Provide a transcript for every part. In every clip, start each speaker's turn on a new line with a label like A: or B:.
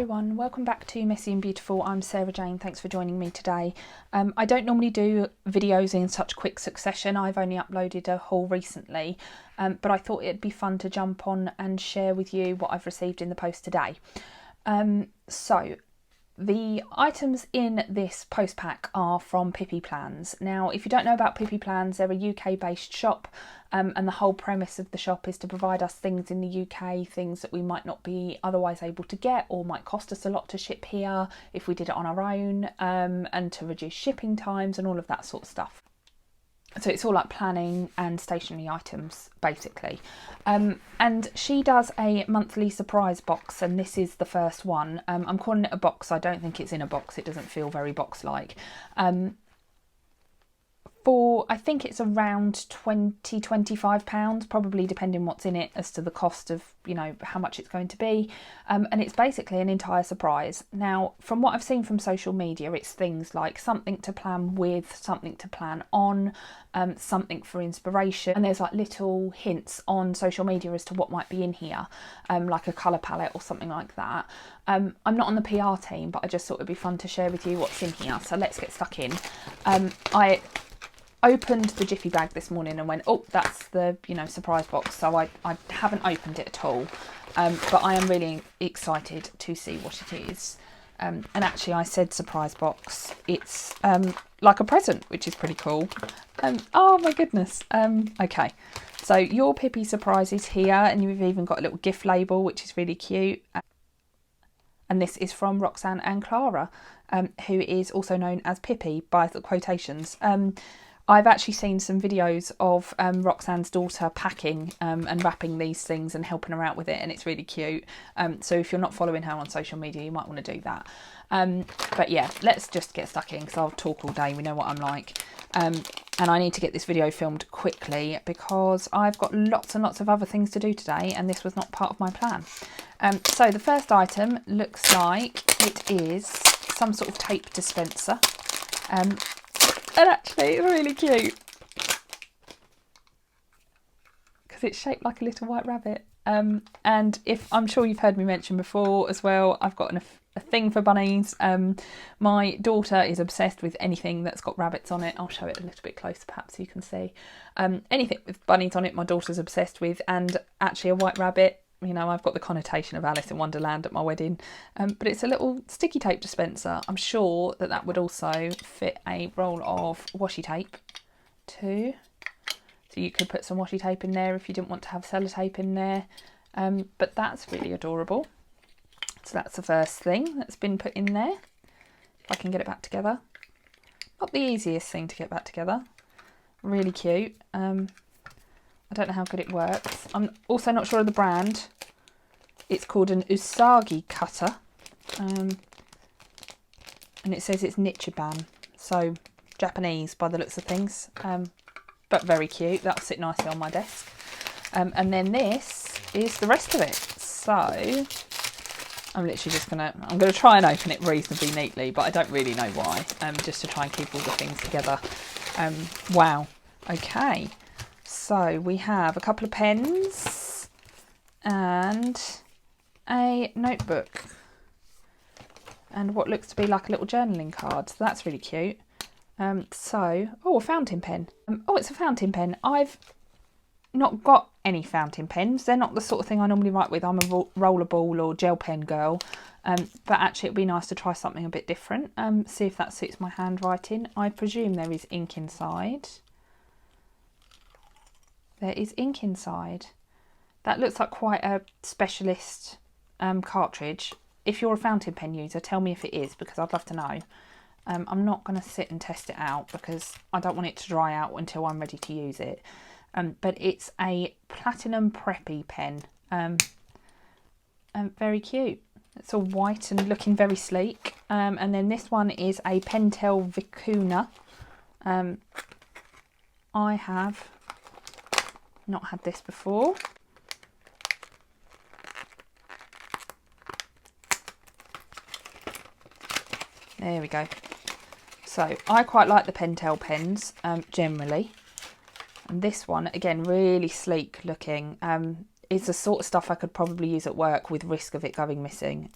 A: everyone, welcome back to Messy and Beautiful. I'm Sarah Jane, thanks for joining me today. I don't normally do videos in such quick succession. I've only uploaded a haul recently, but I thought it'd be fun to jump on and share with you what I've received in the post today. So the items in this post pack are from Pippy Plans. Now, if you don't know about Pippy Plans, they're a UK based shop, and the whole premise of the shop is to provide us things in the UK, things that we might not be otherwise able to get or might cost us a lot to ship here if we did it on our own, and to reduce shipping times and all of that sort of stuff. So it's all like planning and stationery items, basically. And she does a monthly surprise box, and this is the first one. I'm calling it a box. I don't think it's in a box. It doesn't feel very box-like. I think it's around £20–25, probably depending what's in it as to the cost of, you know, how much it's going to be. And it's basically an entire surprise. Now, from what I've seen from social media, it's things like something to plan with, something to plan on, something for inspiration. And there's like little hints on social media as to what might be in here, like a colour palette or something like that. I'm not on the PR team, but I just thought it'd be fun to share with you what's in here. So let's get stuck in. I opened the Jiffy bag this morning and went, oh, that's the, you know, surprise box. So I haven't opened it at all, but I am really excited to see what it is. And actually I said surprise box. It's like a present, which is pretty cool. Oh my goodness. Okay, so your Pippy surprise is here, and you've even got a little gift label, which is really cute. And this is from Roxanne and Clara, who is also known as Pippy by the quotations. I've actually seen some videos of Roxanne's daughter packing and wrapping these things and helping her out with it, and it's really cute. So if you're not following her on social media, you might want to do that. But yeah, let's just get stuck in because I'll talk all day. We know what I'm like. And I need to get this video filmed quickly because I've got lots and lots of other things to do today, and this was not part of my plan. So the first item looks like it is some sort of tape dispenser. And actually it's really cute because it's shaped like a little white rabbit. And if I'm sure you've heard me mention before as well, I've got a thing for bunnies. My daughter is obsessed with anything that's got rabbits on it. I'll show it a little bit closer perhaps so you can see. Anything with bunnies on it my daughter's obsessed with, and actually a white rabbit. You know, I've got the connotation of Alice in Wonderland at my wedding, but it's a little sticky tape dispenser. I'm sure that that would also fit a roll of washi tape too. So you could put some washi tape in there if you didn't want to have sellotape in there. But that's really adorable. So that's the first thing that's been put in there. If I can get it back together. Not the easiest thing to get back together. Really cute. I don't know how good it works. I'm also not sure of the brand. It's called an Usagi cutter. And it says it's Nichiban. So Japanese by the looks of things. But very cute. That'll sit nicely on my desk. And then this is the rest of it. So I'm literally just I'm gonna try and open it reasonably neatly, but I don't really know why. Just to try and keep all the things together. Wow. Okay. So we have a couple of pens and a notebook and what looks to be like a little journaling card. So that's really cute. A fountain pen. Oh, it's a fountain pen. I've not got any fountain pens. They're not the sort of thing I normally write with. I'm a rollerball or gel pen girl. But actually it'd be nice to try something a bit different. See if that suits my handwriting. I presume there is ink inside. There is ink inside. That looks like quite a specialist cartridge. If you're a fountain pen user, tell me if it is, because I'd love to know. I'm not going to sit and test it out because I don't want it to dry out until I'm ready to use it. But it's a platinum preppy pen. Very cute. It's all white and looking very sleek. And then this one is a Pentel Vicuna. I have not had this before. There we go. So I quite like the Pentel pens generally, and this one again really sleek looking. it's the sort of stuff I could probably use at work with risk of it going missing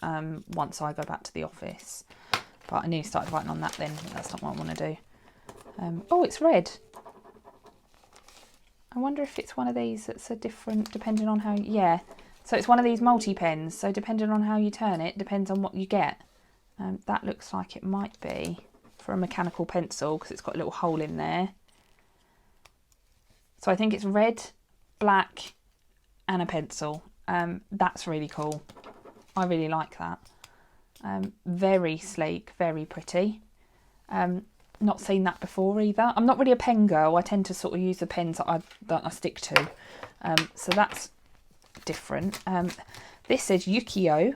A: once I go back to the office. But I nearly started writing on that then. That's not what I want to do. Oh, it's red. I wonder if it's one of these that's a different, depending on how, yeah. So it's one of these multi-pens. So depending on how you turn it, depends on what you get. That looks like it might be for a mechanical pencil because it's got a little hole in there. So I think it's red, black and a pencil. That's really cool. I really like that. Very sleek, very pretty. Not seen that before either. I'm not really a pen girl. I tend to sort of use the pens that I stick to. So that's different. This says Yukio.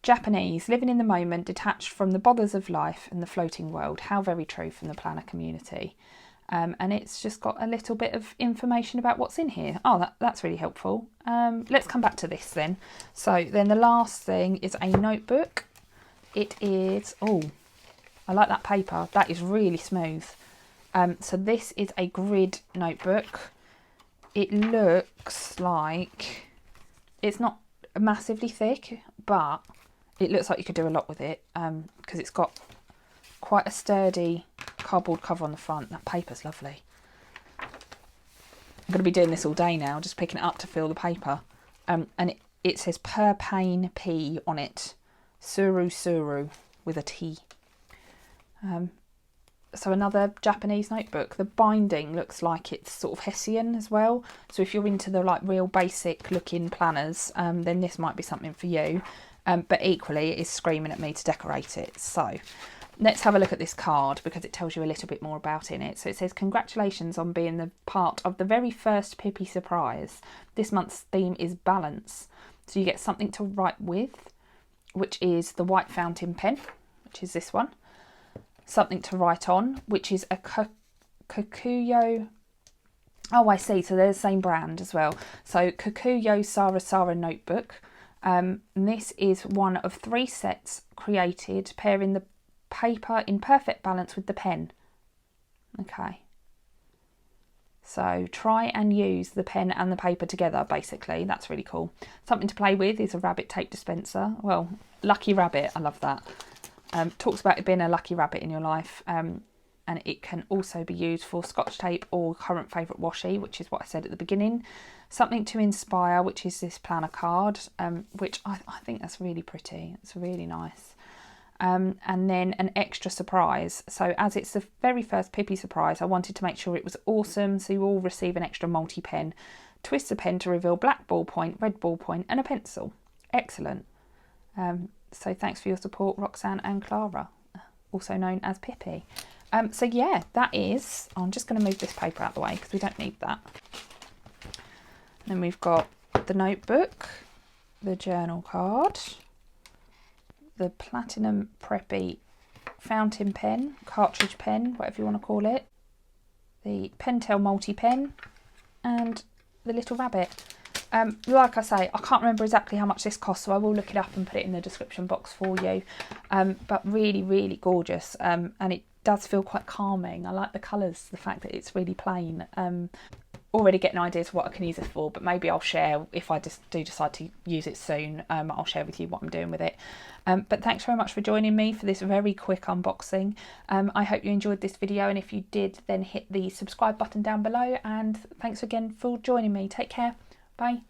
A: Japanese, living in the moment, detached from the bothers of life and the floating world. How very true from the planner community. And it's just got a little bit of information about what's in here. Oh, that's really helpful. Let's come back to this then. So then the last thing is a notebook. It is, oh, I like that paper. That is really smooth. So this is a grid notebook. It looks like, it's not massively thick, but it looks like you could do a lot with it because it's got quite a sturdy cardboard cover on the front. That paper's lovely. I'm going to be doing this all day now, just picking it up to fill the paper. And it says per pane P on it. Suru Suru with a T. So another Japanese notebook. The binding looks like it's sort of Hessian as well. So if you're into the like real basic looking planners, then this might be something for you. But equally, it is screaming at me to decorate it. So let's have a look at this card because it tells you a little bit more about it. So it says, congratulations on being the part of the very first Pippy surprise. This month's theme is balance. So you get something to write with, which is the white fountain pen, which is this one. Something to write on, which is a Kokuyo. Oh, I see. So they're the same brand as well. So Kokuyo Sara notebook. And this is one of 3 sets created, pairing the paper in perfect balance with the pen. Okay. So try and use the pen and the paper together, basically. That's really cool. Something to play with is a rabbit tape dispenser. Well, lucky rabbit. I love that. Talks about it being a lucky rabbit in your life. And it can also be used for scotch tape or current favourite washi, which is what I said at the beginning. Something to inspire, which is this planner card, which I think that's really pretty. It's really nice. And then an extra surprise. So as it's the very first Pippy surprise, I wanted to make sure it was awesome. So you all receive an extra multi-pen. Twist the pen to reveal black ballpoint, red ballpoint and a pencil. Excellent. So thanks for your support, Roxanne and Clara, also known as Pippy. So yeah, that is, I'm just going to move this paper out of the way because we don't need that. Then we've got the notebook, the journal card, the Platinum Preppy fountain pen, cartridge pen, whatever you want to call it, the Pentel multi-pen, and the little rabbit. Like I say, I can't remember exactly how much this costs, so I will look it up and put it in the description box for you. But really, really gorgeous, and it does feel quite calming. I like the colours, the fact that it's really plain. Already getting ideas of what I can use it for, but maybe I'll share if I just do decide to use it soon. I'll share with you what I'm doing with it. But thanks very much for joining me for this very quick unboxing. I hope you enjoyed this video, and if you did, then hit the subscribe button down below. And thanks again for joining me. Take care. Bye.